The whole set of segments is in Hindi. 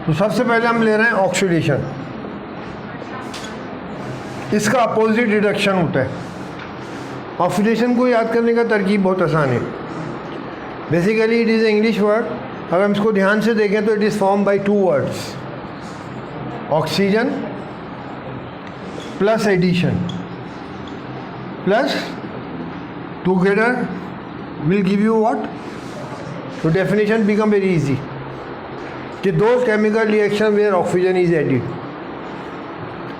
तो सबसे पहले हम ले रहे हैं ऑक्सीडेशन। इसका अपोजिट रिडक्शन होता है। ऑक्सीडेशन को याद करने का तरकीब बहुत आसान है। Basically it is English word. अगर हम इसको ध्यान से देखें तो it is form by two words, oxygen plus addition plus together will give you what. तो डेफिनेशन बिकम वेरी इजी कि those chemical reaction where oxygen is added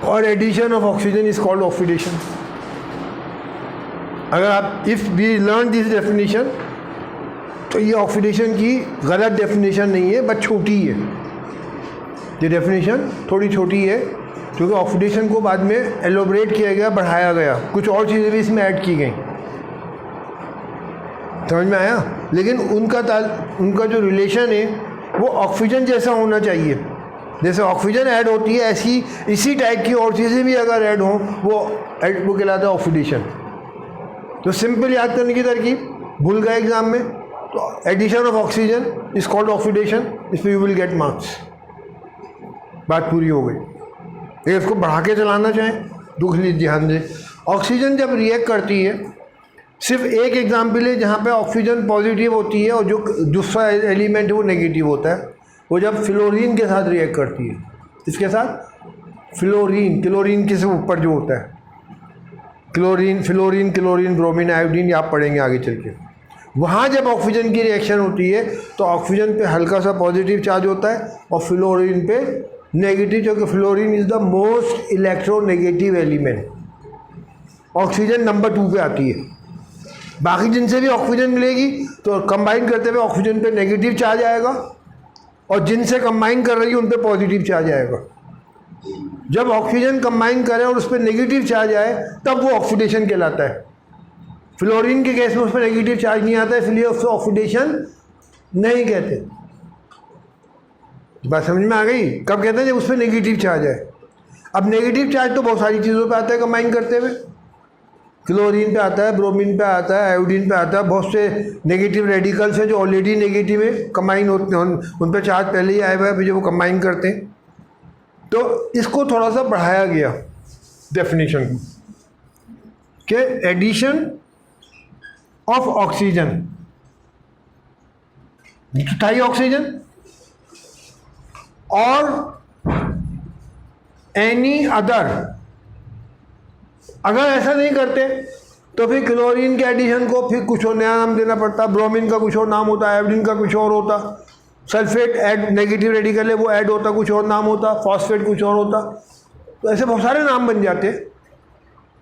और addition of oxygen is called oxidation. अगर आप if we learn this definition तो ये ऑक्सीडेशन की गलत डेफिनेशन नहीं है, बट छोटी है। ये डेफिनेशन थोड़ी छोटी है क्योंकि ऑक्सीडेशन को बाद में एलोबरेट किया गया, बढ़ाया गया, कुछ और चीज़ें भी इसमें ऐड की गई। समझ में आया? लेकिन उनका जो रिलेशन है वो ऑक्सीजन जैसा होना चाहिए। जैसे ऑक्सीजन ऐड होती है ऐसी इसी टाइप की और चीज़ें भी अगर ऐड हों वो कहलाता है ऑक्सीडेशन। तो सिंपल याद करने की तरकीब, भूल गए एग्जाम में, तो addition of oxygen is called oxidation. इस पर यू विल गेट मार्क्स। बात पूरी हो गई। लेकिन इसको बढ़ा के चलाना चाहें दुख लीजिए, ध्यान दें। ऑक्सीजन जब रिएक्ट करती है, सिर्फ एक एग्जाम्पल है जहाँ पे ऑक्सीजन पॉजिटिव होती है और जो दूसरा एलिमेंट है वो नेगेटिव होता है। वो जब फ्लोरीन के साथ रिएक्ट करती है। इसके साथ फ्लोरीन, क्लोरीन के से ऊपर जो होता है, chlorine, fluorine, chlorine, bromine, iodine, आप पढ़ेंगे आगे चल के। वहाँ जब ऑक्सीजन की रिएक्शन होती है तो ऑक्सीजन पे हल्का सा पॉजिटिव चार्ज होता है और फ्लोरीन पे नेगेटिव, क्योंकि fluorine is the most electronegative element. Oxygen number 2 पे आती है। बाकी जिनसे भी ऑक्सीजन मिलेगी तो कंबाइन करते हुए ऑक्सीजन पे नेगेटिव चार्ज आएगा और जिनसे कंबाइन कर रही है उन पे पॉजिटिव चार्ज आएगा। जब ऑक्सीजन कंबाइन करें और उस पर नेगेटिव चार्ज आए तब वो ऑक्सीडेशन कहलाता है। फ्लोरीन के केस में उस पर नेगेटिव चार्ज नहीं आता है, इसलिए उसको ऑक्सीडेशन नहीं कहते। बात समझ में आ गई? कब कहते हैं? जब उस पर नेगेटिव चार्ज है। अब नेगेटिव चार्ज तो बहुत सारी चीज़ों पे आता है कंबाइन करते हुए। क्लोरीन पे आता है, ब्रोमीन पे आता है, आयोडीन पे आता है। बहुत से नेगेटिव रेडिकल्स हैं जो ऑलरेडी नेगेटिव है, कंबाइन होते हैं, उन पर चार्ज पहले ही आया हुआ है, फिर जो वो कंबाइन करते हैं। तो इसको थोड़ा सा बढ़ाया गया डेफिनेशन को कि एडिशन ऑफ ऑक्सीजन, था ही ऑक्सीजन, और एनी अदर। अगर ऐसा नहीं करते तो फिर क्लोरीन के एडिशन को फिर कुछ और नया नाम देना पड़ता, ब्रोमीन का कुछ और नाम होता, आयोडीन का कुछ और होता, सल्फेट ऐड नेगेटिव रेडिकल है वो ऐड होता, कुछ और नाम होता, फॉस्फेट कुछ और होता। तो ऐसे बहुत सारे नाम बन जाते।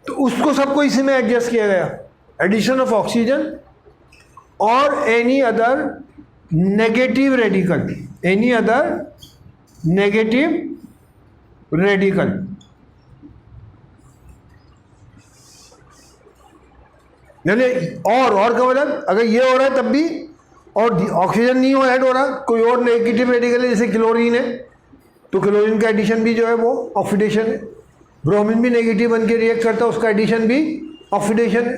तो उसको सबको इसी में एडजस्ट किया गया, एडिशन ऑफ ऑक्सीजन और any other negative radical, any other negative radical. यानी और का मतलब अगर ये हो रहा है तब भी, और ऑक्सीजन नहीं हो ऐड हो रहा, कोई और नेगेटिव रेडिकल है जैसे क्लोरीन है तो क्लोरीन का एडिशन भी जो है वो ऑक्सीडेशन है। ब्रोमीन भी नेगेटिव बन के रिएक्ट करता है, उसका एडिशन भी ऑक्सीडेशन है।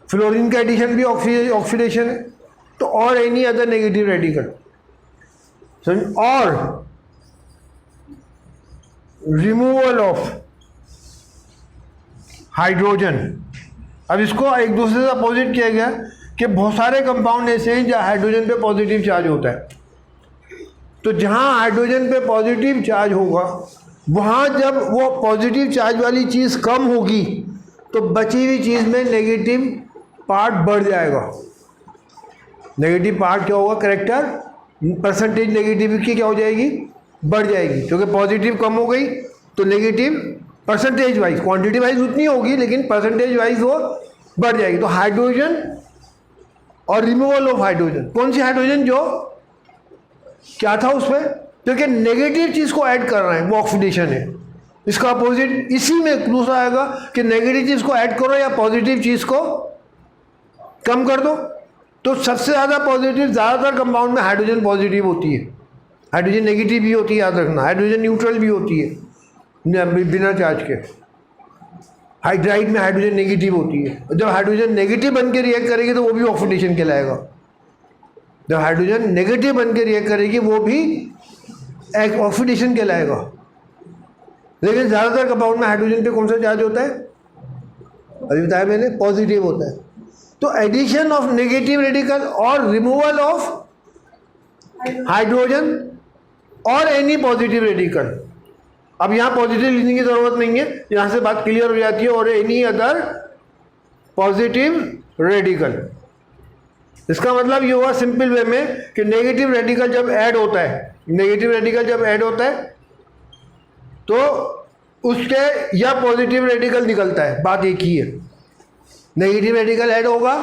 फ्लोरीन का एडिशन भी ऑक्सीडेशन है। तो और एनी अदर नेगेटिव रेडिकल और रिमूवल ऑफ हाइड्रोजन। अब इसको एक दूसरे से अपोजिट किया गया कि बहुत सारे कंपाउंड ऐसे हैं जहाँ हाइड्रोजन पे पॉजिटिव चार्ज होता है। तो जहाँ हाइड्रोजन पे पॉजिटिव चार्ज होगा वहाँ जब वो पॉजिटिव चार्ज वाली चीज़ कम होगी तो बची हुई चीज़ में नेगेटिव पार्ट बढ़ जाएगा। नेगेटिव पार्ट क्या होगा? करेक्टर परसेंटेज नेगेटिव की क्या हो जाएगी? बढ़ जाएगी। क्योंकि पॉजिटिव कम हो गई तो negative percentage wise, quantity wise उतनी होगी लेकिन परसेंटेज वाइज वो बढ़ जाएगी। तो हाइड्रोजन और रिमूवल ऑफ हाइड्रोजन, कौन सी हाइड्रोजन? जो क्या था उसमें, क्योंकि नेगेटिव चीज़ को ऐड कर रहे हैं वो ऑक्सीडेशन है। इसका अपोजिट इसी में दूसरा आएगा कि नेगेटिव चीज़ को ऐड करो या पॉजिटिव चीज़ को कम कर दो। तो सबसे ज़्यादा पॉजिटिव, ज़्यादातर कंपाउंड में हाइड्रोजन पॉजिटिव होती है, हाइड्रोजन नेगेटिव भी होती है, याद रखना। हाइड्रोजन न्यूट्रल भी होती है बिना चार्ज के। हाइड्राइड में हाइड्रोजन नेगेटिव होती है। जब हाइड्रोजन नेगेटिव बन के रिएक्ट करेगी तो वो भी ऑक्सीडेशन कहलाएगा। जब हाइड्रोजन नेगेटिव बन के रिएक्ट करेगी वो भी ऑक्सीडेशन कहलाएगा। लेकिन ज़्यादातर कंपाउंड में हाइड्रोजन पे कौन सा चार्ज होता है? अभी बताया मैंने, पॉजिटिव होता है। तो एडिशन ऑफ नेगेटिव रेडिकल और रिमूवल ऑफ हाइड्रोजन और एनी पॉजिटिव रेडिकल। अब यहाँ पॉजिटिव लिखने की ज़रूरत नहीं है, यहाँ से बात क्लियर हो जाती है। और एनी अदर पॉजिटिव रेडिकल, इसका मतलब ये हुआ सिंपल वे में कि नेगेटिव रेडिकल जब ऐड होता है, नेगेटिव रेडिकल जब ऐड होता है तो उसके या पॉजिटिव रेडिकल निकलता है, बात एक ही है। नेगेटिव रेडिकल ऐड होगा,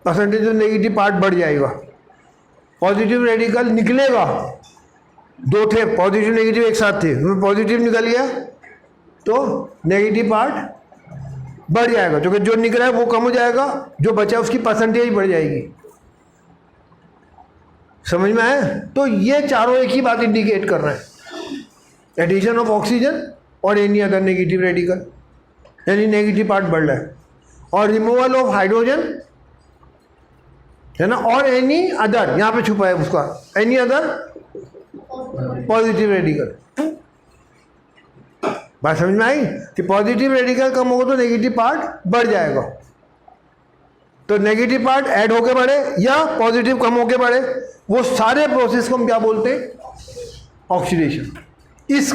परसेंटेज ऑफ नेगेटिव पार्ट बढ़ जाएगा। पॉजिटिव रेडिकल निकलेगा, दो थे पॉजिटिव नेगेटिव एक साथ थे, उसमें पॉजिटिव निकल गया तो नेगेटिव पार्ट बढ़ जाएगा, क्योंकि जो निकला है वो कम हो जाएगा, जो बचा उसकी परसेंटेज बढ़ जाएगी। समझ में आया? तो ये चारों एक ही बात इंडिकेट कर रहे हैं, एडिशन ऑफ ऑक्सीजन और एनी अदर नेगेटिव रेडिकल, यानी नेगेटिव पार्ट बढ़ रहा है, और रिमूवल ऑफ हाइड्रोजन है ना, और एनी अदर, यहाँ पे छुपा है उसका, एनी अदर पॉजिटिव रेडिकल। बात समझ में आई कि पॉजिटिव रेडिकल कम होगा तो नेगेटिव पार्ट बढ़ जाएगा। तो नेगेटिव पार्ट ऐड होके बढ़े या पॉजिटिव कम होके बढ़े, वो सारे प्रोसेस को हम क्या बोलते हैं? Oxidation. Is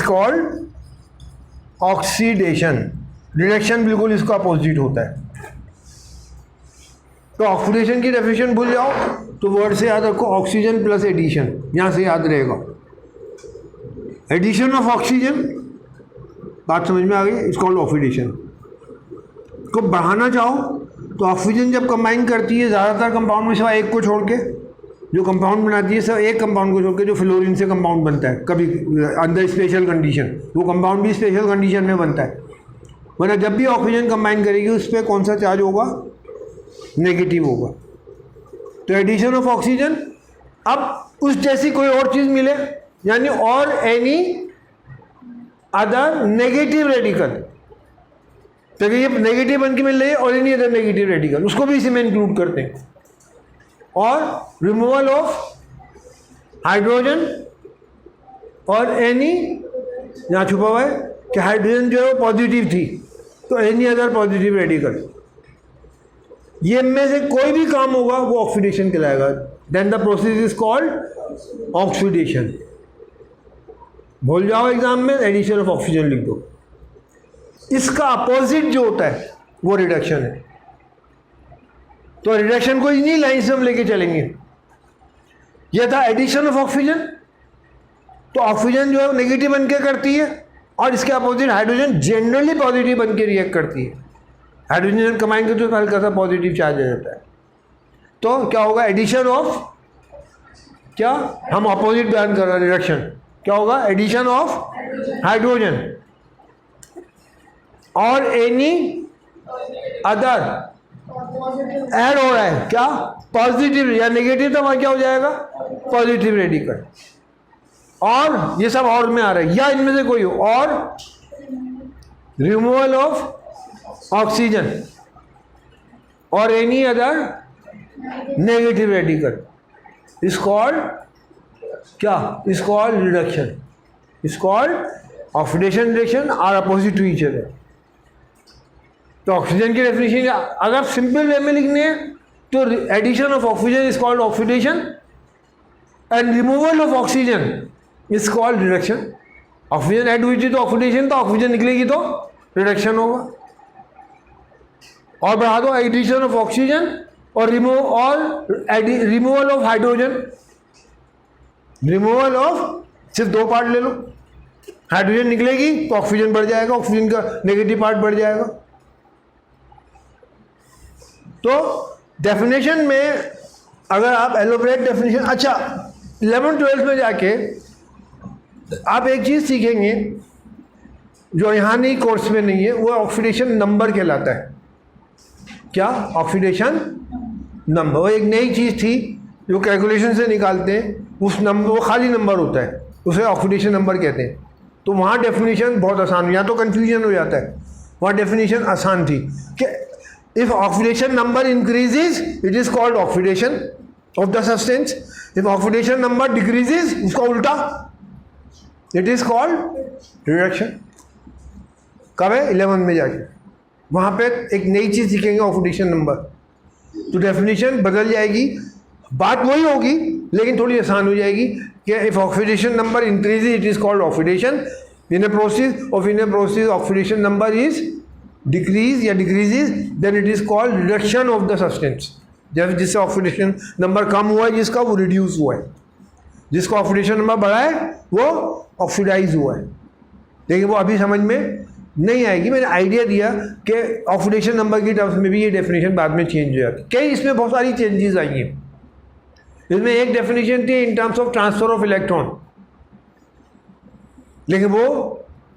called oxidation. Reduction बिल्कुल इसका अपोजिट होता है। तो ऑक्सीडेशन की डेफिनेशन भूल जाओ तो वर्ड से याद रखो ऑक्सीजन प्लस एडिशन, यहां से याद रहेगा। एडिशन ऑफ ऑक्सीजन, बात समझ में आ गई, इट्स कॉल्ड ऑक्सीडेशन। को बढ़ाना चाहो तो ऑक्सीजन जब कंबाइन करती है ज़्यादातर कंपाउंड में सिवाय एक को छोड़ के, जो कंपाउंड बनाती है सब एक कंपाउंड को छोड़ के जो फ्लोरीन से कंपाउंड बनता है, कभी अंदर स्पेशल कंडीशन, वो कंपाउंड भी स्पेशल कंडीशन में बनता है। वरना जब भी ऑक्सीजन कंबाइन करेगी उस पर कौन सा चार्ज होगा? नेगेटिव होगा। तो एडिशन ऑफ ऑक्सीजन, अब उस जैसी कोई और चीज़ मिले, यानी और एनी अदर नेगेटिव रेडिकल, तो ये नेगेटिव बन के मिल रही है, और एनी अदर नेगेटिव रेडिकल, उसको भी इसी में इंक्लूड करते हैं। और रिमूवल ऑफ हाइड्रोजन और एनी, यहाँ छुपा हुआ है कि हाइड्रोजन जो है वो पॉजिटिव थी, तो एनी अदर पॉजिटिव रेडिकल, ये में से कोई भी काम होगा वो ऑक्सीडेशन कहलाएगा। Then the process is called oxidation. भूल जाओ एग्जाम में, एडिशन ऑफ ऑक्सीजन लिख दो। इसका अपोजिट जो होता है वो रिडक्शन है। तो रिडक्शन को इन्हीं लाइन से हम लेके चलेंगे। यह था एडिशन ऑफ ऑक्सीजन, तो ऑक्सीजन जो है नेगेटिव बन के करती है, और इसके अपोजिट हाइड्रोजन जनरली पॉजिटिव बन के रिएक्ट करती है। हाइड्रोजन कंबाइन करते तो हल्का सा पॉजिटिव चार्ज आ जाता है। तो क्या होगा? एडिशन ऑफ, क्या हम अपोजिट बयान कर रहे हैं, रिडक्शन। क्या होगा? एडिशन ऑफ हाइड्रोजन और एनी अदर ऐड हो रहा है, क्या? पॉजिटिव या नेगेटिव, तो वहां क्या हो जाएगा? Positive radical. और ये सब और में आ रहा है, या इनमें से कोई हो, और रिमूवल ऑफ ऑक्सीजन और any other negative radical is called क्या? Is called reduction. Is called oxidation. Reduction are opposite to each other. तो ऑक्सीजन की डेफिनेशन अगर सिंपल वे में लिखनी है तो addition of oxygen is called oxidation and removal of oxygen is called reduction. Oxygen add हुई थी तो ऑक्सीडेशन, तो ऑक्सीजन निकलेगी तो रिडक्शन होगा। और बढ़ा दो एडिशन ऑफ ऑक्सीजन और removal of hydrogen. Removal of, सिर्फ दो पार्ट ले लो, हाइड्रोजन निकलेगी तो ऑक्सीजन बढ़ जाएगा, ऑक्सीजन का नेगेटिव पार्ट बढ़ जाएगा। तो डेफिनेशन में अगर आप एलोबरेट डेफिनेशन, अच्छा 11th-12th में जाके आप एक चीज़ सीखेंगे जो यहाँ नहीं, कोर्स में नहीं है, वो ऑक्सीडेशन नंबर कहलाता है। क्या? Oxidation number. वो एक नई चीज़ थी जो कैलकुलेशन से निकालते हैं, उस नंबर, वो खाली नंबर होता है, उसे ऑक्सीडेशन नंबर कहते हैं। तो वहाँ डेफिनेशन बहुत आसान हुई, यहाँ तो कन्फ्यूजन हो जाता है। वहाँ डेफिनेशन आसान थी कि if oxidation number increases it is called oxidation, of the substance. If oxidation number decreases, इसका उल्टा, it is called reduction. कब है? 11 में जाके वहाँ पे एक नई चीज़ सीखेंगे, ऑक्सीडेशन नंबर. तो डेफिनेशन बदल जाएगी, बात वही होगी लेकिन थोड़ी आसान हो जाएगी कि if oxidation number increases it is called oxidation in a process, और in a process oxidation number is decrease या decreases, then it is called reduction of the substance. जब जिससे ऑक्सीडेशन नंबर कम हुआ है जिसका, वो रिड्यूस हुआ है. जिसका ऑक्सीडेशन नंबर बढ़ा है वो ऑक्सीडाइज हुआ है. लेकिन वो अभी समझ में नहीं आएगी. मैंने आइडिया दिया कि ऑक्सीडेशन नंबर की टर्म्स में भी ये डेफिनेशन बाद में चेंज हो जाती है. कई इसमें बहुत सारी चेंजेस आई हैं. इसमें एक डेफिनेशन थी in terms of transfer of electron, लेकिन वो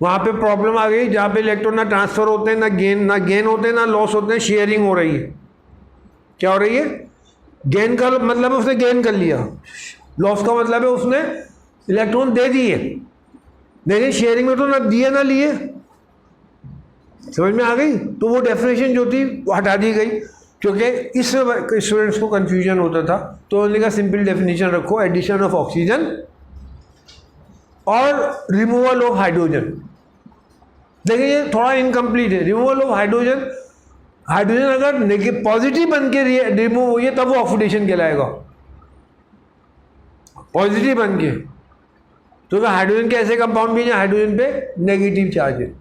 वहाँ पे प्रॉब्लम आ गई जहाँ पे इलेक्ट्रॉन ना ट्रांसफर होते हैं, ना गेन होते हैं, ना लॉस होते हैं, शेयरिंग हो रही है. क्या हो रही है? गेन का मतलब है उसने गेन कर लिया, लॉस का मतलब है उसने इलेक्ट्रॉन दे दिए, लेकिन शेयरिंग में तो ना दिए ना लिए. समझ में आ गई? तो वो डेफिनेशन जो थी वो हटा दी गई, क्योंकि इससे स्टूडेंट्स को कंफ्यूजन होता था. तो उन्होंने कहा सिंपल डेफिनेशन रखो, एडिशन ऑफ ऑक्सीजन और रिमूवल ऑफ हाइड्रोजन. देखिए ये थोड़ा इनकम्प्लीट है. रिमूवल ऑफ हाइड्रोजन, हाइड्रोजन अगर पॉजिटिव बन के रिमूव हुई है तब वो ऑक्सीडेशन कहलाएगा. पॉजिटिव बन के, तो हाइड्रोजन के ऐसे कंपाउंड भी हैं हाइड्रोजन पे नेगेटिव चार्ज है,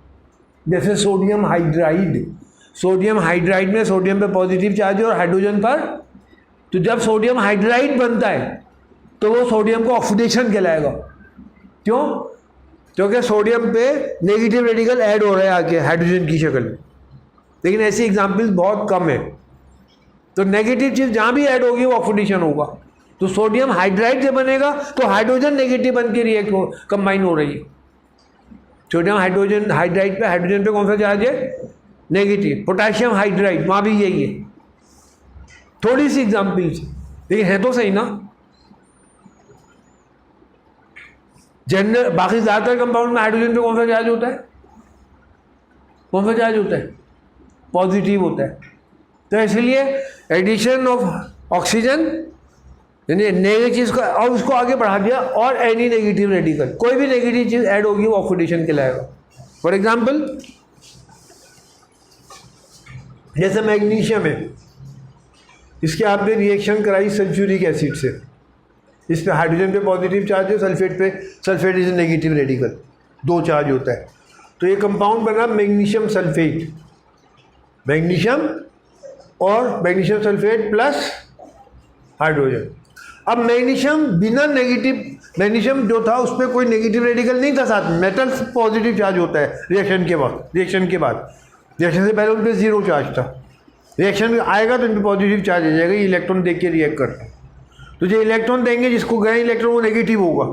जैसे सोडियम हाइड्राइड. सोडियम हाइड्राइड में सोडियम पे पॉजिटिव चार्ज है और हाइड्रोजन पर. तो जब सोडियम हाइड्राइड बनता है तो वो सोडियम को ऑक्सीडेशन कहलाएगा. क्यों? क्योंकि सोडियम पे नेगेटिव रेडिकल ऐड हो रहा है आके हाइड्रोजन की शक्ल में. लेकिन ऐसी एग्जाम्पल्स बहुत कम है. तो नेगेटिव चीज़ जहाँ भी ऐड होगी वो ऑक्सीडेशन होगा. तो सोडियम हाइड्राइड जब बनेगा तो हाइड्रोजन नेगेटिव बन के रिएक्ट हो, कंबाइन हो रही है. सोडियम हाइड्रोजन हाइड्राइड पे, हाइड्रोजन पे कौन सा चार्ज है? नेगेटिव. पोटेशियम हाइड्राइड, वहाँ भी यही है. थोड़ी सी एग्जाम्पल्स, लेकिन है तो सही ना. जनरल बाकी ज़्यादातर कंपाउंड में हाइड्रोजन पे कौन सा चार्ज होता है? कौन सा चार्ज होता है? पॉजिटिव होता है. तो इसलिए एडिशन ऑफ ऑक्सीजन यानी नेगेटिव चीज़ को और उसको आगे बढ़ा दिया, और एनी नेगेटिव रेडिकल, कोई भी नेगेटिव चीज़ ऐड होगी वो ऑक्सीडेशन कहलाएगा. फॉर एग्जांपल जैसे मैग्नीशियम है, इसके आपने रिएक्शन कराई सल्फ्यूरिक एसिड से, इस पे हाइड्रोजन पे पॉजिटिव चार्ज है, sulphate is negative radical, 2 charge होता है. तो ये कंपाउंड बना मैग्नीशियम सल्फेट. मैग्नीशियम और मैग्नीशियम सल्फेट प्लस हाइड्रोजन. अब मैग्नीशियम बिना नेगेटिव, मैग्नीशियम जो था उस पर कोई नेगेटिव रेडिकल नहीं था साथ में, मेटल पॉजिटिव चार्ज होता है रिएक्शन के बाद. रिएक्शन से पहले उन पर 0 चार्ज था. रिएक्शन आएगा तो इन पर पॉजिटिव चार्ज आ जाएगा, ये इलेक्ट्रॉन देख के रिएक्ट करते हैं. तो जो इलेक्ट्रॉन देंगे जिसको गए इलेक्ट्रॉन वो नेगेटिव होगा.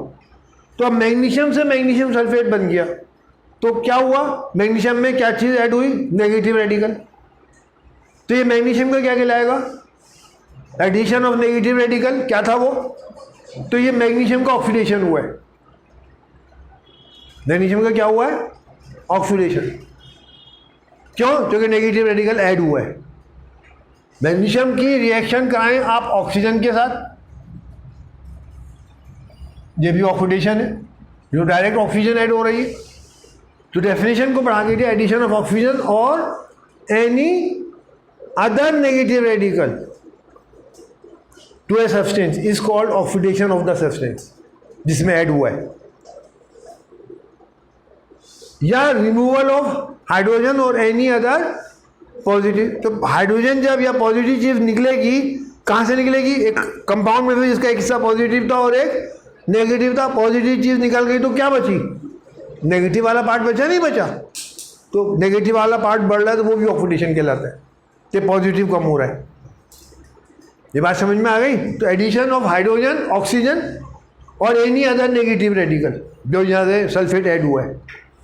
तो अब मैग्नीशियम से मैग्नीशियम सल्फेट बन गया. तो क्या हुआ? मैग्नीशियम में क्या चीज़ ऐड हुई? Negative radical. तो ये मैग्नीशियम का क्या कहलाएगा? Addition of negative radical. क्या था वो? तो ये मैग्नीशियम का ऑक्सीडेशन हुआ है. मैग्नीशियम का क्या हुआ है? ऑक्सीडेशन. क्यों? क्योंकि नेगेटिव रेडिकल ऐड हुआ है. मैग्नीशियम की रिएक्शन कराएं आप ऑक्सीजन के साथ, ये भी ऑक्सीडेशन है, जो डायरेक्ट ऑक्सीजन ऐड हो रही है. तो डेफिनेशन को बढ़ा के दिया, एडिशन ऑफ ऑक्सीजन और any other negative radical to a substance is called oxidation of the substance जिसमें ऐड हुआ है. या रिमूवल ऑफ हाइड्रोजन और एनी अदर पॉजिटिव. तो हाइड्रोजन जब या पॉजिटिव चीज निकलेगी, कहाँ से निकलेगी? एक कंपाउंड में भी जिसका एक हिस्सा पॉजिटिव था और एक नेगेटिव था. पॉजिटिव चीज निकल गई तो क्या बची? नेगेटिव वाला पार्ट बचा, नहीं बचा. तो नेगेटिव वाला पार्ट बढ़ रहा है तो वो भी ऑक्सीडेशन कहलाता है, तो पॉजिटिव कम हो रहा है. ये बात समझ में आ गई? तो एडिशन ऑफ हाइड्रोजन, ऑक्सीजन और एनी अदर नेगेटिव रेडिकल जो यहाँ से सल्फेट ऐड हुआ है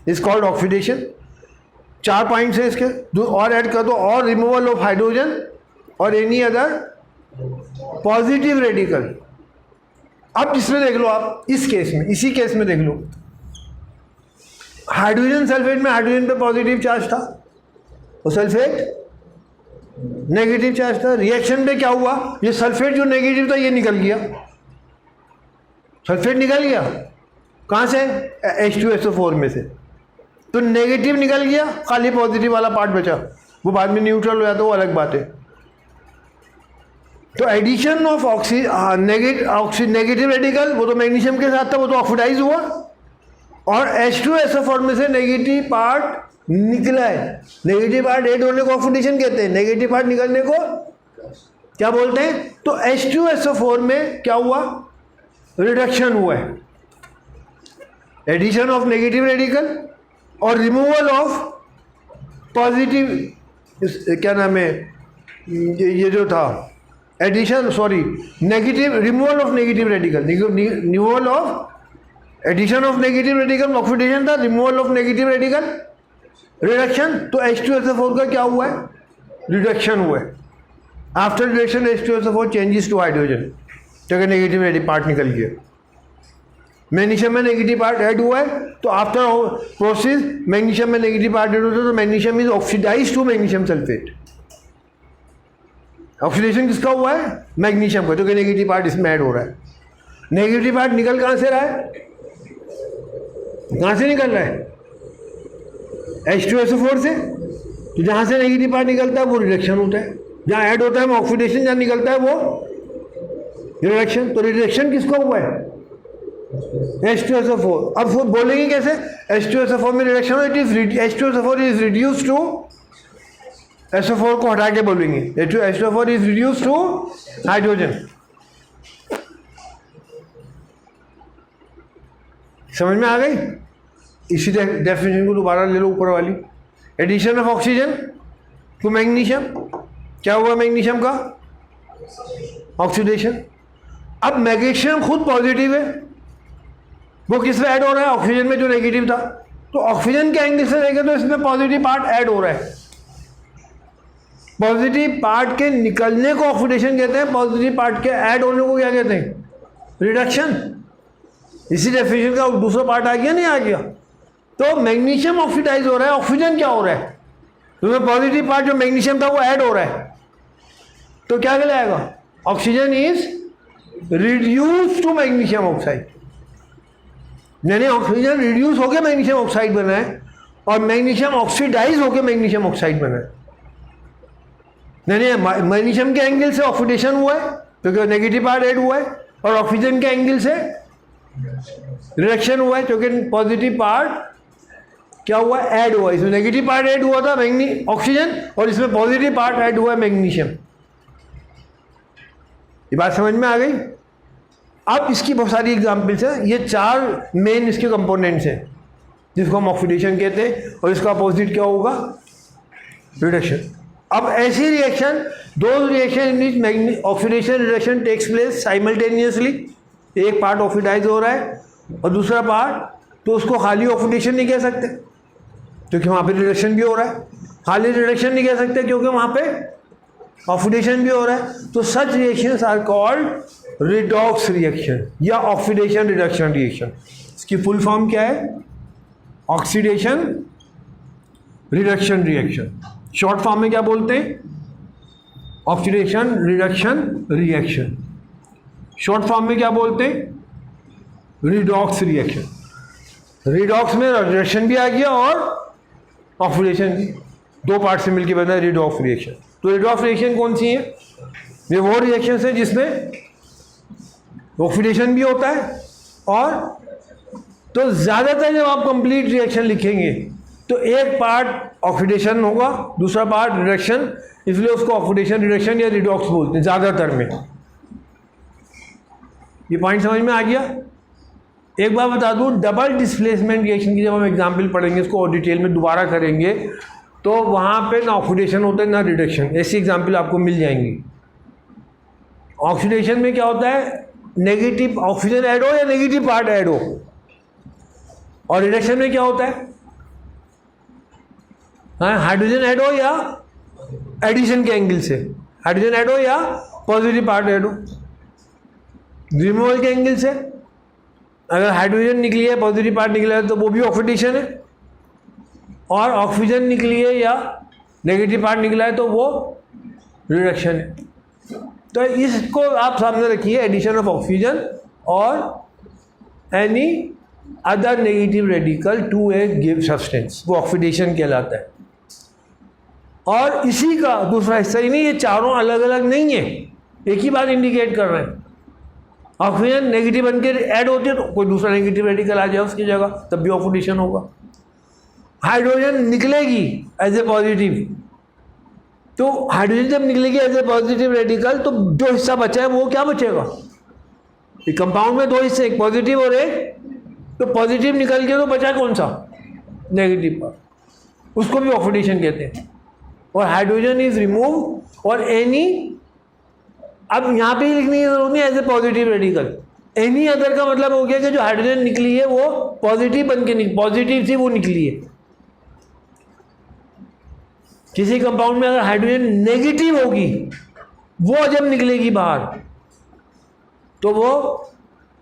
इज कॉल्ड ऑक्सीडेशन. 4 पॉइंट्स है इसके, जो और ऐड कर दो, और रिमूवल ऑफ हाइड्रोजन और एनी अदर पॉजिटिव रेडिकल. अब इसमें देख लो आप, इस केस में, इसी केस में देख लो, हाइड्रोजन सल्फेट में हाइड्रोजन पे पॉजिटिव चार्ज था और सल्फेट नेगेटिव चार्ज था। रिएक्शन पे क्या हुआ, ये सल्फेट जो नेगेटिव था ये निकल गया, सल्फेट निकल गया कहाँ से, H2SO4 में से। तो नेगेटिव निकल गया, खाली पॉजिटिव वाला पार्ट बचा, वो बाद में न्यूट्रल हो जाता है, वो अलग बात है। तो एडिशन ऑफ नेगेटिव रेडिकल, वो तो मैग्नीशियम के साथ था, वो तो ऑक्सीडाइज हुआ, और H2SO4 में से नेगेटिव पार्ट निकला है। नेगेटिव पार्ट ऐड होने को ऑक्सीडेशन कहते हैं, नेगेटिव पार्ट निकलने को क्या बोलते हैं। तो H2SO4 में क्या हुआ, रिडक्शन हुआ है, एडिशन ऑफ नेगेटिव रेडिकल और रिमूवल ऑफ पॉजिटिव, क्या नाम है ये जो था addition, sorry negative, removal of negative radical, removal of addition of negative radical oxidation था, removal of negative radical reduction. तो H2SO4 का क्या हुआ है, रिडक्शन हुआ है। After reduction H2SO4 changes to hydrogen, तो नेगेटिव पार्ट निकल गया। मैग्नीशियम में नेगेटिव पार्ट ऐड हुआ है, तो आफ्टर प्रोसेस मैग्नीशियम में नेगेटिव पार्ट ऐड होता है, तो magnesium is oxidise to magnesium sulphate. Oxidation किसका हुआ है, मैग्नीशियम का, तो नेगेटिव पार्ट इसमें ऐड हो रहा है। नेगेटिव पार्ट निकल कहाँ से रहा है, कहाँ से निकल रहा है, H2SO4 से। तो जहाँ से नेगेटिव पार्ट निकलता है वो रिडक्शन होता है, जहाँ ऐड होता है वो ऑक्सीडेशन, जहाँ निकलता है वो रिडक्शन। तो रिडक्शन किसका हुआ है, H2SO4। अब बोलेंगे कैसे, H2SO4 में रिडक्शन हो, H2SO4 is reduce to, SO4 को हटा के बोलेंगे H2SO4 is reduce to hydrogen. समझ में आ गई, इसी डेफिनेशन को दोबारा ले लो ऊपर वाली। Addition of oxygen to magnesium, क्या हुआ मैग्नीशियम का, ऑक्सीडेशन। अब मैग्नीशियम खुद पॉजिटिव है, वो किस में ऐड हो रहा है, ऑक्सीजन में जो नेगेटिव था। तो ऑक्सीजन के एंगल से देखें तो इसमें पॉजिटिव पार्ट ऐड हो रहा है। पॉजिटिव पार्ट के निकलने को ऑक्सीडेशन कहते हैं, पॉजिटिव पार्ट के ऐड होने को क्या कहते हैं, रिडक्शन। इसी डेफिनेशन का दूसरा पार्ट आ गया, नहीं आ गया। तो मैग्नीशियम ऑक्सीडाइज हो रहा है, ऑक्सीजन क्या हो रहा है, तो पॉजिटिव पार्ट जो मैग्नीशियम था वो ऐड हो रहा है, तो क्या कहलाएगा, oxygen is reduce to magnesium oxide. यानी ऑक्सीजन रिड्यूस होकर मैग्नीशियम ऑक्साइड बना है, और मैग्नीशियम ऑक्सीडाइज होकर मैग्नीशियम ऑक्साइड बना है। यानी मैग्नीशियम के एंगल से ऑक्सीडेशन हुआ है, क्योंकि नेगेटिव पार्ट ऐड हुआ है, और ऑक्सीजन के एंगल से रिडक्शन हुआ है, क्योंकि पॉजिटिव पार्ट क्या हुआ, ऐड हुआ। इसमें नेगेटिव पार्ट ऐड हुआ था ऑक्सीजन, और इसमें पॉजिटिव पार्ट ऐड हुआ है मैग्नीशियम। ये बात समझ में आ गई। अब इसकी बहुत सारी एग्जाम्पल्स हैं, ये 4 मेन इसके कंपोनेंट्स हैं जिसको हम ऑक्सीडेशन कहते हैं, और इसका अपोजिट क्या होगा, रिडक्शन। अब ऐसी रिएक्शन, दो reaction in which oxidation reduction takes place simultaneously, एक पार्ट ऑक्सीडाइज हो रहा है और दूसरा पार्ट, तो उसको खाली ऑक्सीडेशन नहीं कह सकते क्योंकि वहाँ पे रिडक्शन भी हो रहा है, खाली रिडक्शन नहीं कह सकते क्योंकि वहाँ पे ऑक्सीडेशन भी हो रहा है। तो such reactions are called redox reaction या ऑक्सीडेशन रिडक्शन रिएक्शन। इसकी फुल फॉर्म क्या है, oxidation reduction reaction. Short form में क्या बोलते हैं, oxidation reduction reaction. Short form में क्या बोलते हैं, रिडॉक्स रिएक्शन। रिडॉक्स में रिडक्शन भी आ गया और ऑक्सीडेशन भी, दो पार्ट से मिलकर बना है रिडॉक्स रिएक्शन। तो रिडॉक्स रिएक्शन कौन सी है, ये वो रिएक्शन है जिसमें ऑक्सीडेशन भी होता है, और तो ज़्यादातर जब आप कंप्लीट रिएक्शन लिखेंगे तो एक पार्ट ऑक्सीडेशन होगा, दूसरा पार्ट रिडक्शन, इसलिए उसको ऑक्सीडेशन रिडक्शन या रिडॉक्स बोलते हैं ज़्यादातर में। ये पॉइंट समझ में आ गया। एक बार बता दूं, डबल डिस्प्लेसमेंट रिएक्शन की जब हम एग्जाम्पल पढ़ेंगे, इसको और डिटेल में दोबारा करेंगे, तो वहाँ पे ना ऑक्सीडेशन होता है ना रिडक्शन, ऐसी एग्जाम्पल आपको मिल जाएंगी। ऑक्सीडेशन में क्या होता है, नेगेटिव ऑक्सीजन ऐड हो या नेगेटिव पार्ट ऐड हो, और रिडक्शन में क्या होता है, हाइड्रोजन ऐड हो या एडिशन के एंगल से, हाइड्रोजन ऐड हो या पॉजिटिव पार्ट ऐड हो। रिमूवल के एंगल से अगर हाइड्रोजन निकली है, पॉजिटिव पार्ट निकला है, तो वो भी ऑक्सीडेशन है, और ऑक्सीजन निकली है या नेगेटिव पार्ट निकला है तो वो रिडक्शन है। तो इसको आप सामने रखिए, एडिशन ऑफ ऑक्सीजन और any other negative radical to a give substance, वो ऑक्सीडेशन कहलाता है। और इसी का दूसरा हिस्सा ही नहीं, ये चारों अलग अलग नहीं है, एक ही बात इंडिकेट कर रहे हैं। ऑक्सीजन नेगेटिव बन के ऐड होती है तो कोई दूसरा नेगेटिव रेडिकल आ जाए उसकी जगह, तब भी ऑक्सीडेशन होगा। हाइड्रोजन निकलेगी एज ए पॉजिटिव, तो हाइड्रोजन जब निकलेगी एज ए पॉजिटिव रेडिकल, तो जो हिस्सा बचा है वो क्या बचेगा? कंपाउंड में दो हिस्से, एक पॉजिटिव और एक, तो पॉजिटिव निकल के तो बचा कौन सा? नेगेटिव पार्ट, उसको भी ऑक्सीडेशन कहते हैं। और हाइड्रोजन इज रिमूव और एनी, अब यहाँ पे ही लिखने की जरूरत नहीं as a positive radical, any other का मतलब हो गया कि जो हाइड्रोजन निकली है वो पॉजिटिव बन के पॉजिटिव थी वो निकली है। किसी कंपाउंड में अगर हाइड्रोजन नेगेटिव होगी, वो जब निकलेगी बाहर, तो वो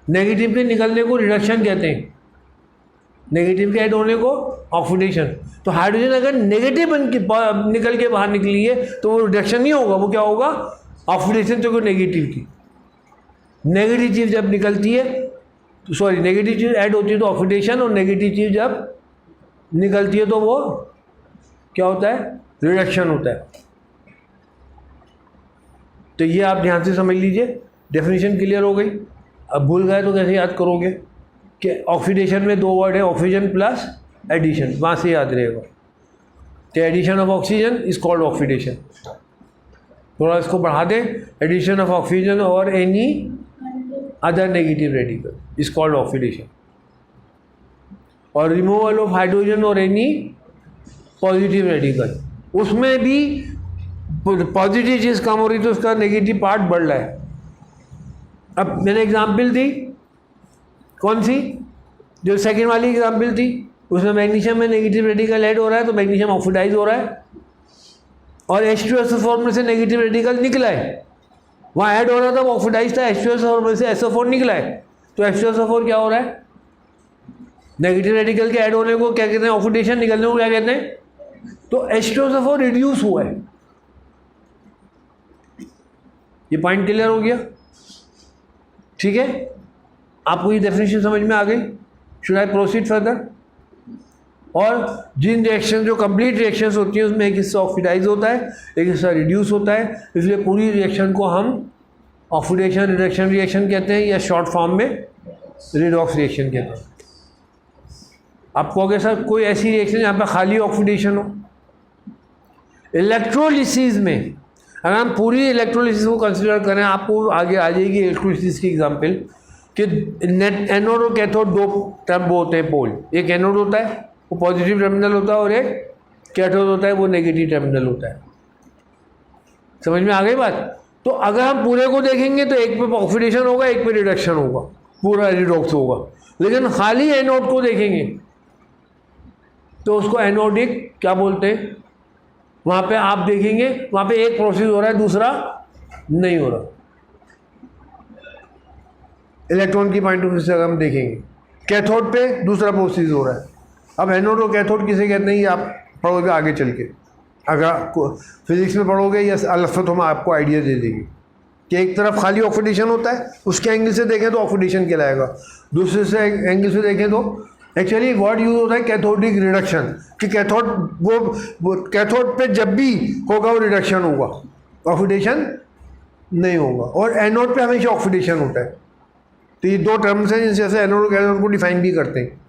नेगेटिव के निकलने को रिडक्शन कहते हैं, नेगेटिव के ऐड होने को ऑक्सीडेशन। तो हाइड्रोजन अगर नेगेटिव बन के निकल के बाहर निकली है तो वो रिडक्शन नहीं होगा, वो क्या होगा? ऑक्सीडेशन। तो नेगेटिव की, नेगेटिव चीज़ जब निकलती है, सॉरी नेगेटिव चीज़ ऐड होती है तो ऑक्सीडेशन, और नेगेटिव चीज़ जब निकलती है तो वो क्या होता है? रिडक्शन होता है। तो ये आप ध्यान से समझ लीजिए, डेफिनेशन क्लियर हो गई। अब भूल गए तो कैसे याद करोगे कि ऑक्सीडेशन में दो वर्ड है, ऑक्सीजन प्लस एडिशन, वहाँ से याद रहेगा। तो addition of oxygen is called oxidation. थोड़ा इसको बढ़ा दें, एडिशन ऑफ ऑक्सीजन और any other negative radical is called oxidation. और रिमूवल ऑफ हाइड्रोजन और एनी पॉजिटिव रेडिकल, उसमें भी पॉजिटिव चीज़ कम हो रही तो उसका नेगेटिव पार्ट बढ़ रहा है। अब मैंने एग्जाम्पल दी, कौन सी? जो सेकंड वाली एग्जाम्पल थी, उसमें मैग्नीशियम में नेगेटिव रेडिकल ऐड हो रहा है तो मैग्नीशियम ऑक्सीडाइज हो रहा है, और H2SO4 में से नेगेटिव रेडिकल निकला है, वहाँ ऐड हो रहा था वो ऑक्सीडाइज था, H2SO4 में से SO4 निकला है, तो H2SO4 क्या हो रहा है? नेगेटिव रेडिकल के ऐड होने को क्या कहते हैं? ऑक्सीडेशन। निकलने को क्या कहते हैं? तो H2SO4 रिड्यूस हुआ है। ये पॉइंट क्लियर हो गया? ठीक है, आपको ये डेफिनेशन समझ में आ गई? Should I proceed further? और जिन रिएक्शन जो कंप्लीट रिएक्शंस होती हैं उसमें एक हिस्सा ऑक्सीडाइज होता है, एक हिस्सा रिड्यूस होता है, इसलिए पूरी रिएक्शन को हम ऑक्सीडेशन रिडक्शन रिएक्शन कहते हैं, या शॉर्ट फॉर्म में रिडॉक्स रिएक्शन कहते हैं। आप कहोगे सर कोई ऐसी रिएक्शन जहाँ पर खाली ऑक्सीडेशन हो? इलेक्ट्रोलिसिस में अगर हम पूरी इलेक्ट्रोलिसिस को कंसिडर करें, आपको आगे आ जाएगी इलेक्ट्रोलिसिस की एग्जांपल कि एनोड और कैथोड दो टर्म होते हैं, पोल। एक एनोड होता है वो पॉजिटिव टर्मिनल होता है, और एक कैथोड होता है वो नेगेटिव टर्मिनल होता है। समझ में आ गई बात? तो अगर हम पूरे को देखेंगे तो एक पे ऑक्सीडेशन होगा, एक पे रिडक्शन होगा, पूरा रिडॉक्स होगा। लेकिन खाली एनोड को देखेंगे तो उसको एनोडिक क्या बोलते हैं? वहाँ पे आप देखेंगे वहाँ पे एक प्रोसेस हो रहा है, दूसरा नहीं हो रहा। इलेक्ट्रॉन की पॉइंट ऑफ व्यू से अगर हम देखेंगे, कैथोड पे दूसरा प्रोसेस हो रहा है। अब एनोड और कैथोड किसे कहते हैं ये आप पढ़ोगे आगे चल के, अगर फिजिक्स में पढ़ोगे या अलग तो हम आपको आइडिया दे देंगे कि एक तरफ खाली ऑक्सीडेशन होता है, उसके एंगल से देखें तो ऑक्सीडेशन कहलाएगा, दूसरे से एंगल से देखें तो एक्चुअली वर्ड यूज होता है कैथोडिक रिडक्शन, कि कैथोड वो कैथोड पे जब भी होगा वो रिडक्शन होगा, ऑक्सीडेशन नहीं होगा। और एनोड पे हमेशा ऑक्सीडेशन होता है। तो ये दो टर्म्स हैं जिनसे एनोड और कैथोड को डिफाइन भी करते हैं,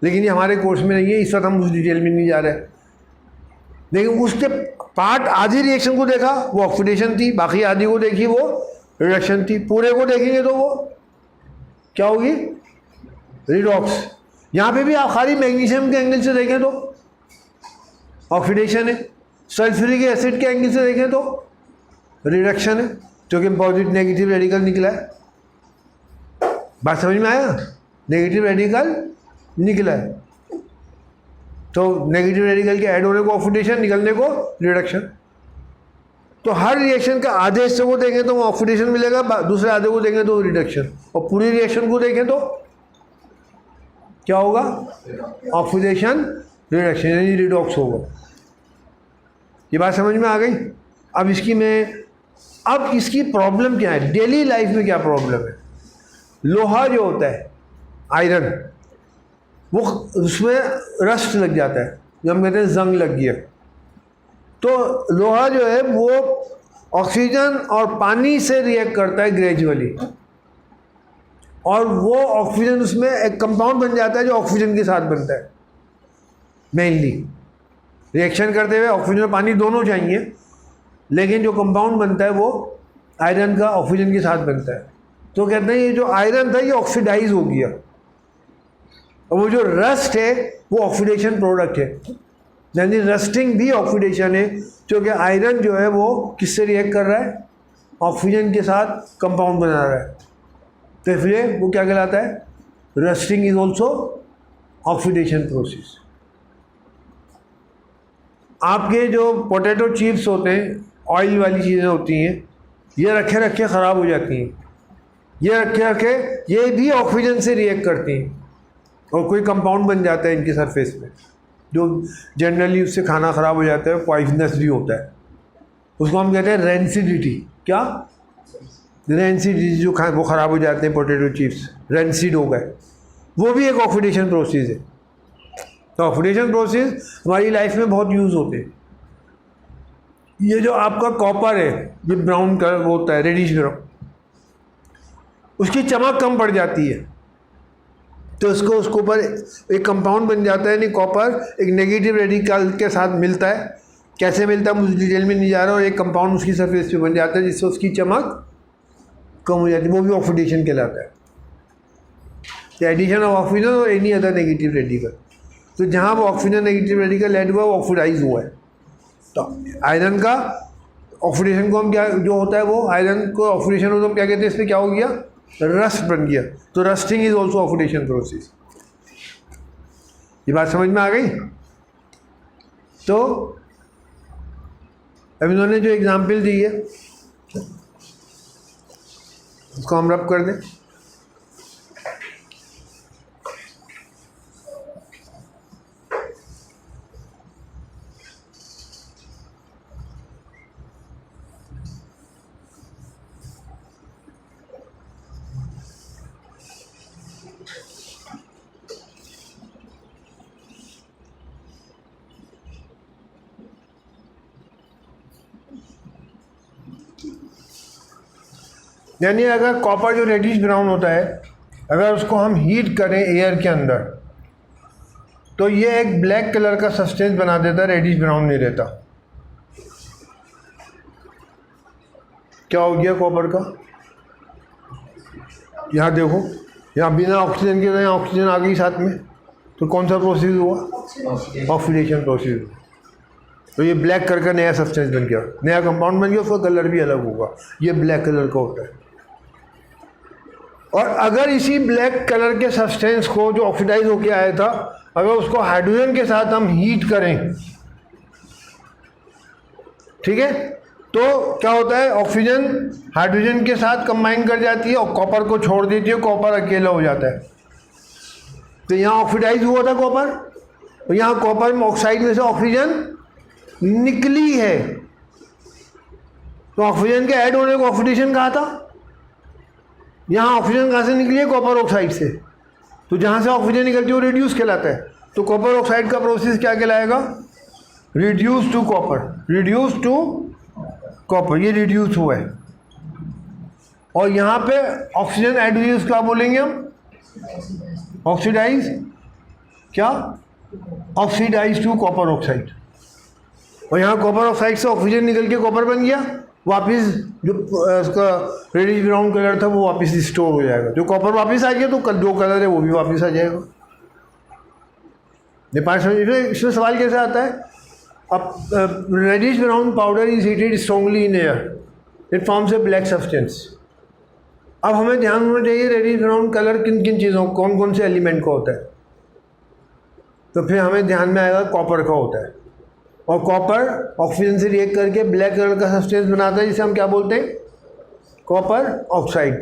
लेकिन ये हमारे कोर्स में नहीं है, इस वक्त हम उस डिटेल में नहीं जा रहे। लेकिन उसके पार्ट आधी रिएक्शन को देखा वो ऑक्सीडेशन थी, बाकी आधी को देखी वो रिडक्शन थी। पूरे को देखेंगे तो वो क्या होगी? रिडॉक्स। यहाँ पे भी आप खाली मैग्नीशियम के एंगल से देखें तो ऑक्सीडेशन है, सल्फ्यूरिक एसिड के एंगल से देखें तो रिडक्शन है, क्योंकि पॉजिटिव नेगेटिव रेडिकल निकला है। बात समझ में आया? नेगेटिव रेडिकल निकला है तो नेगेटिव रेडिकल के ऐड होने को ऑक्सीडेशन, निकलने को रिडक्शन। तो हर रिएक्शन का आधे हिस्से को देखें तो ऑक्सीडेशन मिलेगा, दूसरे आधे को देखें तो रिडक्शन, और पूरी रिएक्शन को देखें तो क्या होगा? ऑक्सीडेशन रिडक्शन, यानी रिडॉक्स होगा। ये बात समझ में आ गई? अब इसकी प्रॉब्लम क्या है, डेली लाइफ में क्या प्रॉब्लम है। लोहा जो होता है, आयरन, वो उसमें रस्ट लग जाता है, जो हम कहते हैं जंग लग गया। तो लोहा जो है वो ऑक्सीजन और पानी से रिएक्ट करता है ग्रेजुअली, और वो ऑक्सीजन, उसमें एक कंपाउंड बन जाता है जो ऑक्सीजन के साथ बनता है। मेनली रिएक्शन करते हुए ऑक्सीजन और पानी दोनों चाहिए, लेकिन जो कंपाउंड बनता है वो आयरन का ऑक्सीजन के साथ बनता है। तो कहते हैं ये जो आयरन था ये ऑक्सीडाइज हो गया, और वो जो रस्ट है वो ऑक्सीडेशन प्रोडक्ट है, यानी रस्टिंग भी ऑक्सीडेशन है, क्योंकि आयरन जो है वो किससे रिएक्ट कर रहा है, ऑक्सीजन के साथ कंपाउंड बना रहा है। तो इसलिए वो क्या कहलाता है, rusting is also oxidation process. आपके जो पोटैटो चिप्स होते हैं, ऑयल वाली चीज़ें होती हैं, ये रखे रखे ख़राब हो जाती हैं, ये रखे रखे ये भी ऑक्सीजन से रिएक्ट करती हैं, और कोई कंपाउंड बन जाता है इनकी सरफेस में, जो जनरली उससे खाना ख़राब हो जाता है, पॉइजनस भी होता है। उसको हम कहते हैं रेंसिडिटी। क्या रेंसिडिटी, जो वो ख़राब हो जाते हैं पोटैटो चिप्स, रेंसिड हो गए, वो भी एक ऑक्सीडेशन प्रोसेस है। तो ऑक्सीडेशन प्रोसेस हमारी लाइफ में बहुत यूज़ होते हैं। ये जो आपका कॉपर है, ये ब्राउन कलर होता है, रेडिश ब्राउन, उसकी चमक कम पड़ जाती है, तो उसके ऊपर एक कंपाउंड बन जाता है, नहीं कॉपर एक नेगेटिव रेडिकल के साथ मिलता है। कैसे मिलता है मुझे डिटेल में नहीं जा रहा, और एक कंपाउंड उसकी सरफेस पे बन जाता है जिससे उसकी चमक कम हो जाती है, वो भी ऑक्सीडेशन कहलाता है। एडिशन ऑफ ऑक्सीजन और एनी अदर नेगेटिव रेडिकल। तो जहाँ वो ऑक्सीजन नेगेटिव रेडिकल ऐड हुआ वो ऑक्सीडाइज हुआ है। तो आयरन का ऑक्सीडेशन को हम क्या, जो होता है वो आयरन को ऑक्सीडेशन हो तो हम क्या कहते हैं, इसमें क्या हो गया, रस्ट बन गया। तो rusting is also oxidation process. ये बात समझ में आ गई। तो अब इन्होंने जो एग्जाम्पल दी है उसको हम रब कर दें। यानी अगर कॉपर जो रेडिश ब्राउन होता है, अगर उसको हम हीट करें एयर के अंदर, तो ये एक ब्लैक कलर का सब्सटेंस बना देता है, रेडिश ब्राउन नहीं रहता। क्या हो गया कॉपर का, यहाँ देखो, यहाँ बिना ऑक्सीजन के, यहाँ ऑक्सीजन आ गई साथ में, तो कौन सा प्रोसेस हुआ, ऑक्सीडेशन प्रोसेस। तो ये ब्लैक कलर का नया सब्सटेंस बन गया, नया कंपाउंड बन गया, उसका कलर भी अलग होगा, ये ब्लैक कलर का होता है। और अगर इसी ब्लैक कलर के सब्सटेंस को जो ऑक्सीडाइज होके आया था, अगर उसको हाइड्रोजन के साथ हम हीट करें, ठीक है, तो क्या होता है, ऑक्सीजन हाइड्रोजन के साथ कंबाइन कर जाती है और कॉपर को छोड़ देती है, कॉपर अकेला हो जाता है। तो यहाँ ऑक्सीडाइज हुआ था कॉपर, और यहाँ कॉपर में ऑक्साइड में से ऑक्सीजन निकली है, तो ऑक्सीजन के ऐड होने को ऑक्सीडेशन कहा था। यहाँ ऑक्सीजन कहाँ से निकली है, कॉपर ऑक्साइड से, तो जहाँ से ऑक्सीजन निकलती है वो रिड्यूस कहलाता है। तो कॉपर ऑक्साइड का प्रोसेस क्या कहलाएगा, reduce to copper, reduce to copper, ये रिड्यूस हुआ है। और यहाँ पे ऑक्सीजन ऐड हुई, उसका बोलेंगे हम ऑक्सीडाइज, क्या, ऑक्सीडाइज टू कॉपर ऑक्साइड। और यहाँ कॉपर ऑक्साइड से ऑक्सीजन निकल के कॉपर बन गया, वापस जो उसका रेडिश ब्राउन कलर था वो वापस रिस्टोर हो जाएगा। जो कॉपर वापस आ गया तो जो कलर है वो भी वापस आ जाएगा। नेपाल इसमें सवाल कैसे आता है, अब reddish brown powder is heated strongly in air, it forms a black substance. अब हमें ध्यान होना चाहिए रेडिश ब्राउन कलर किन किन चीज़ों, कौन कौन से एलिमेंट का होता है, तो फिर हमें ध्यान में आएगा कॉपर का होता है। और कॉपर ऑक्सीजन से रिएक्ट करके ब्लैक कलर का सब्सटेंस बनाता है, जिसे हम क्या बोलते हैं, कॉपर ऑक्साइड।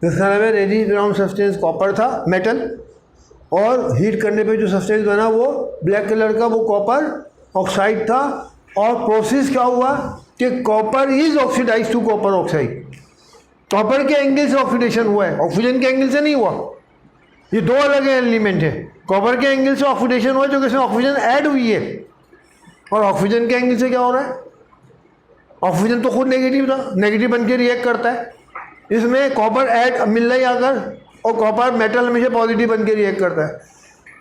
इसका नाम है रेडिश ब्राउन सब्सटेंस कॉपर था, मेटल, और हीट करने पे जो सब्सटेंस बना वो ब्लैक कलर का, वो कॉपर ऑक्साइड था। और प्रोसेस क्या हुआ कि copper is oxidise to copper oxide. Copper के एंगल से ऑक्सीडेशन हुआ है, ऑक्सीजन के एंगल से नहीं हुआ। ये दो अलग एलिमेंट है। कॉपर के एंगल से ऑक्सीडेशन हुआ जो कि इसमें ऑक्सीजन ऐड हुई है, और ऑक्सीजन के एंगल से क्या हो रहा है, ऑक्सीजन तो खुद नेगेटिव था, नेगेटिव बन के रिएक्ट करता है। इसमें कॉपर ऐड मिल रहा है आकर, और कॉपर मेटल हमेशा पॉजिटिव बन के रिएक्ट करता है।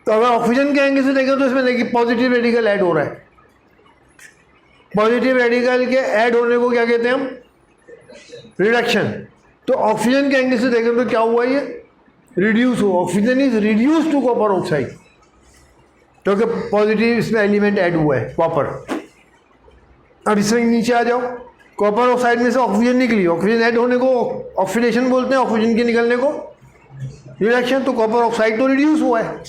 तो अगर ऑक्सीजन के एंगल से देखें तो इसमें पॉजिटिव रेडिकल ऐड हो रहा है। पॉजिटिव रेडिकल के ऐड होने को क्या कहते हैं हम, रिडक्शन। तो ऑक्सीजन के एंगल से देखें तो क्या हुआ, ये रिड्यूस हुआ। Oxygen is reduce to copper oxide, क्योंकि पॉजिटिव इसमें एलिमेंट ऐड हुआ है कॉपर। अब इसमें नीचे आ जाओ, कॉपर ऑक्साइड में से ऑक्सीजन निकली, ऑक्सीजन ऐड होने को ऑक्सीडेशन बोलते हैं, ऑक्सीजन के निकलने को रिडक्शन। तो कॉपर ऑक्साइड तो रिड्यूस हुआ है,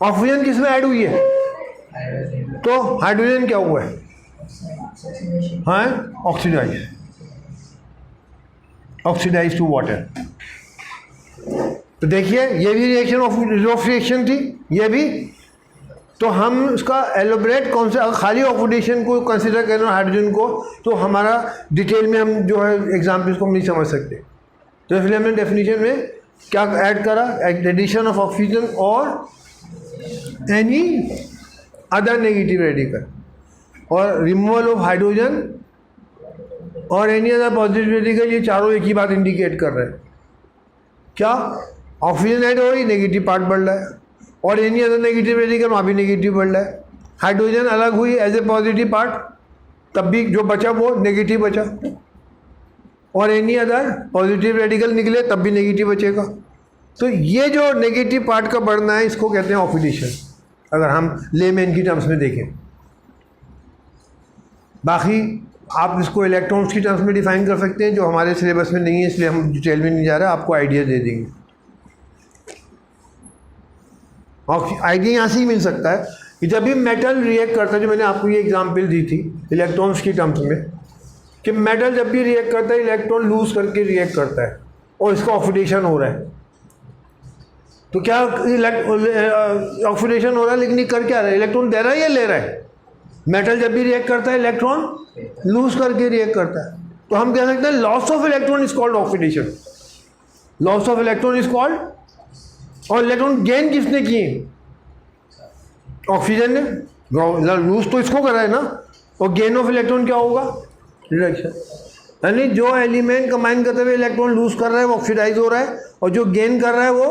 ऑक्सीजन किसमें ऐड हुई है, तो हाइड्रोजन क्या हुआ है, हाँ ऑक्सीडाइज, ऑक्सीडाइज टू वाटर। तो देखिए ये भी रिएक्शन ऑफ रिएक्शन थी, ये भी। तो हम उसका एलोबरेट कौन से, अगर खाली ऑक्सीडेशन को कंसिडर करें हाइड्रोजन को, तो हमारा डिटेल में हम जो है एग्जाम्पल्स को हम नहीं समझ सकते। तो इसलिए हमने डेफिनेशन में क्या ऐड करा, एडिशन ऑफ ऑक्सीजन और एनी अदर नेगेटिव रेडिकल, और रिमूवल ऑफ हाइड्रोजन और एनी अदर पॉजिटिव रेडिकल। ये चारों एक ही बात इंडिकेट कर रहे हैं, क्या ऑक्सीजन ऐड हो रही, नेगेटिव पार्ट बढ़ रहा है, और एनी अदर नेगेटिव रेडिकल वहाँ भी नेगेटिव बढ़ रहा है। हाइड्रोजन अलग हुई एज ए पॉजिटिव पार्ट, तब भी जो बचा वो नेगेटिव बचा, और एनी अदर पॉजिटिव रेडिकल निकले तब भी नेगेटिव बचेगा। तो ये जो नेगेटिव पार्ट का बढ़ना है इसको कहते हैं ऑक्सीडेशन, अगर हम लेमैन की टर्म्स में देखें। बाकी आप इसको इलेक्ट्रॉन्स की टर्म्स में डिफाइन कर सकते हैं, जो हमारे सिलेबस में नहीं है, इसलिए हम डिटेल में नहीं जा रहे, आपको आइडिया दे देंगे। आइडिया यहाँ से ही मिल सकता है कि जब भी मेटल रिएक्ट करता है, जो मैंने आपको ये एग्जांपल दी थी इलेक्ट्रॉन्स की टर्म्स में, कि मेटल जब भी रिएक्ट करता है इलेक्ट्रॉन लूज करके रिएक्ट करता है और इसका ऑक्सीडेशन हो रहा है। तो क्या ऑक्सीडेशन हो रहा है, लेकिन ये कर क्या रहा है, इलेक्ट्रॉन दे रहा है या ले रहा है। मेटल जब भी रिएक्ट करता है इलेक्ट्रॉन लूज करके रिएक्ट करता है। तो हम कह सकते हैं loss of electron is called oxidation, loss of electron is called. और इलेक्ट्रॉन गेन किसने किए, ऑक्सीजन ने, लूज तो इसको करा है ना, और गेन ऑफ इलेक्ट्रॉन क्या होगा, रिडक्शन। यानी जो एलिमेंट कंबाइन करते हुए इलेक्ट्रॉन लूज कर रहा है वो ऑक्सीडाइज हो रहा है, और जो गेन कर रहा है वो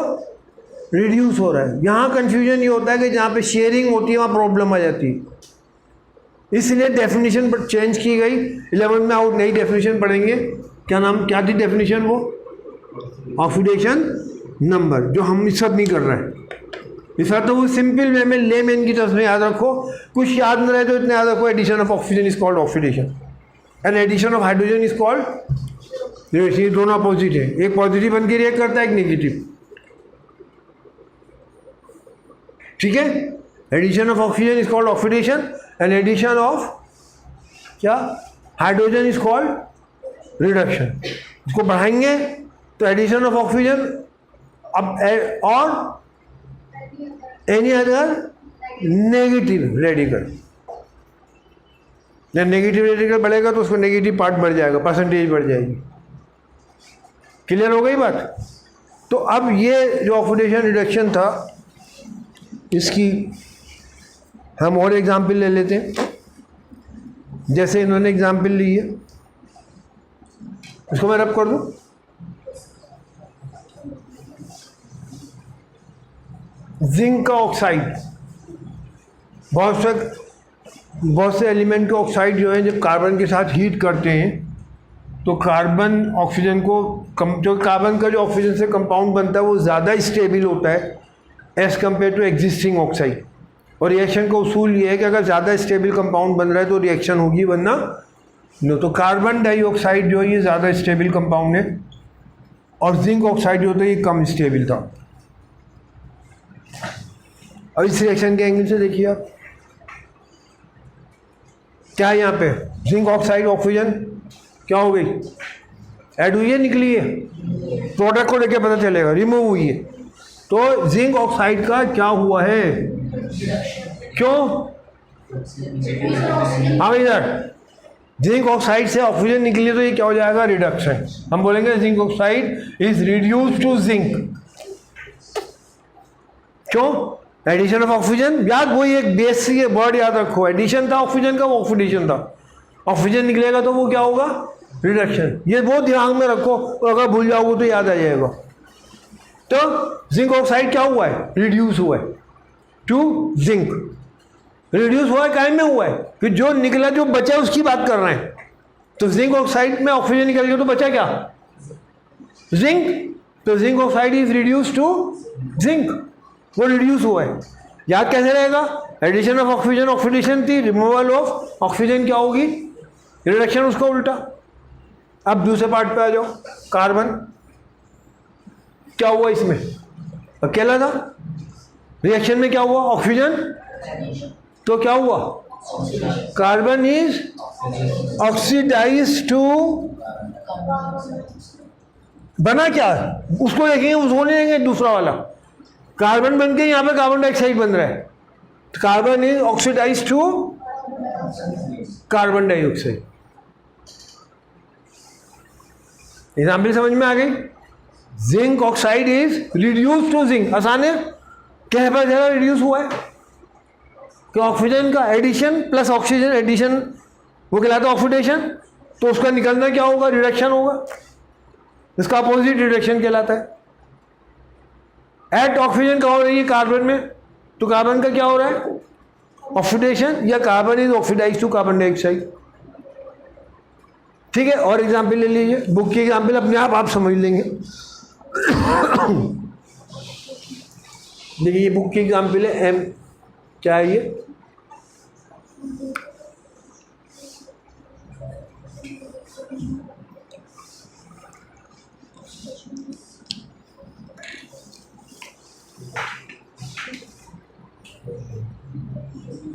रिड्यूस हो रहा है। यहाँ कंफ्यूजन ये होता है कि जहाँ पे शेयरिंग होती है वहाँ प्रॉब्लम आ जाती है, इसलिए डेफिनेशन पर चेंज की गई। 11 में आउट नई डेफिनेशन पढ़ेंगे, क्या नाम, क्या थी डेफिनेशन, वो ऑक्सीडेशन नंबर, जो हम इस वक्त नहीं कर रहे हैं। इस वक्त तो वो सिंपल वे में लेमैन की तरफ में याद रखो, कुछ याद न रहे तो इतने याद रखो, addition of oxygen is called oxidation and addition of hydrogen is called. ये दोनों अपोजिट है, एक पॉजिटिव बन के रिएक्ट करता है, एक नेगेटिव, ठीक है। Addition of oxygen is called oxidation and addition of क्या, हाइड्रोजन इज कॉल्ड रिडक्शन। इसको बढ़ाएंगे तो एडिशन ऑफ ऑक्सीजन अब और एनी अदर नेगेटिव रेडिकल। जब नेगेटिव रेडिकल बढ़ेगा तो उसको नेगेटिव पार्ट बढ़ जाएगा, परसेंटेज बढ़ जाएगी। क्लियर हो गई बात। तो अब ये जो ऑक्सीडेशन रिडक्शन था, इसकी हम और एग्जाम्पल ले लेते हैं। जैसे इन्होंने एग्जाम्पल ली है, इसको मैं रब कर दूं। जिंक का ऑक्साइड, बहुत से एलिमेंट के ऑक्साइड जो है जब कार्बन के साथ हीट करते हैं तो कार्बन ऑक्सीजन को जो कार्बन का जो ऑक्सीजन से कंपाउंड बनता है वो ज़्यादा स्टेबल होता है as compare to existing oxide. और रिएक्शन का उसूल ये है कि अगर ज़्यादा स्टेबल कंपाउंड बन रहा है तो रिएक्शन होगी, वरना नो। तो कार्बन डाइऑक्साइड जो है ये ज़्यादा स्टेबल कंपाउंड है, और जिंक ऑक्साइड जो होता है ये कम स्टेबल था। और इस रिएक्शन के एंगल से देखिए आप, क्या है यहाँ पे, जिंक ऑक्साइड ऑक्सीजन क्या हो गई, ऐड हुई है, निकली है, प्रोडक्ट को देखे पता चलेगा, रिमूव हुई है। तो जिंक ऑक्साइड का क्या हुआ है, क्यों, हाँ भाई सर, जिंक ऑक्साइड से ऑक्सीजन निकली तो ये क्या हो जाएगा, रिडक्शन। हम बोलेंगे zinc oxide is reduce to zinc. क्यों? Addition of oxygen. याद वही एक बेसिक वर्ड याद रखो, एडिशन था ऑक्सीजन का, वो ऑक्सीडेशन था। ऑक्सीजन निकलेगा तो वो क्या होगा, रिडक्शन। ये बहुत ध्यान में रखो, और अगर भूल जाओगे तो याद आ जाएगा। तो जिंक ऑक्साइड क्या हुआ है, रिड्यूस हुआ है टू जिंक। रिड्यूस हुआ है, काहे में हुआ है कि जो निकला, जो बचा उसकी बात कर रहे हैं। तो जिंक ऑक्साइड में ऑक्सीजन निकल गया तो बचा क्या, जिंक। तो zinc oxide is reduce to zinc, वो रिड्यूस हुआ है। याद कैसे रहेगा, एडिशन ऑफ ऑक्सीजन ऑक्सीडेशन थी, रिमूवल ऑफ ऑक्सीजन क्या होगी, रिडक्शन, उसका उल्टा। अब दूसरे पार्ट पे आ जाओ, कार्बन क्या हुआ, इसमें अकेला था, रिएक्शन में क्या हुआ, ऑक्सीजन, तो क्या हुआ, कार्बन इज ऑक्सीडाइज टू, बना क्या, उसको देखेंगे, उसको नहीं देखेंगे, दूसरा वाला कार्बन बन के यहाँ पे कार्बन डाइऑक्साइड बन रहा है। तो carbon is oxidise to carbon dioxide. Example समझ में आ गई। Zinc oxide is reduce to zinc, आसान है, क्या पता चला रिड्यूस हुआ है कि ऑक्सीजन का एडिशन प्लस ऑक्सीजन एडिशन वो कहलाता है ऑक्सीडेशन। तो उसका निकलना क्या होगा, रिडक्शन होगा, इसका अपोजिट रिडक्शन कहलाता है। ऐड ऑक्सीजन का हो रही है कार्बन में, तो कार्बन का क्या हो रहा है, ऑक्सीडेशन, या carbon is oxidise to carbon dioxide. ठीक है, और एग्जाम्पल ले लीजिए, बुक की एग्जाम्पल अपने आप समझ लेंगे। देखिए ये बुक की एग्जाम्पल है, एम क्या है ये,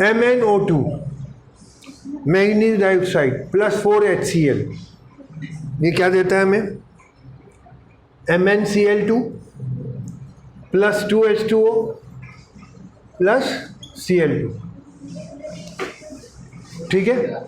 MnO2 manganese dioxide plus 4HCl, ये क्या देता है हमें, MnCl2 plus 2H2O plus Cl2। ठीक है,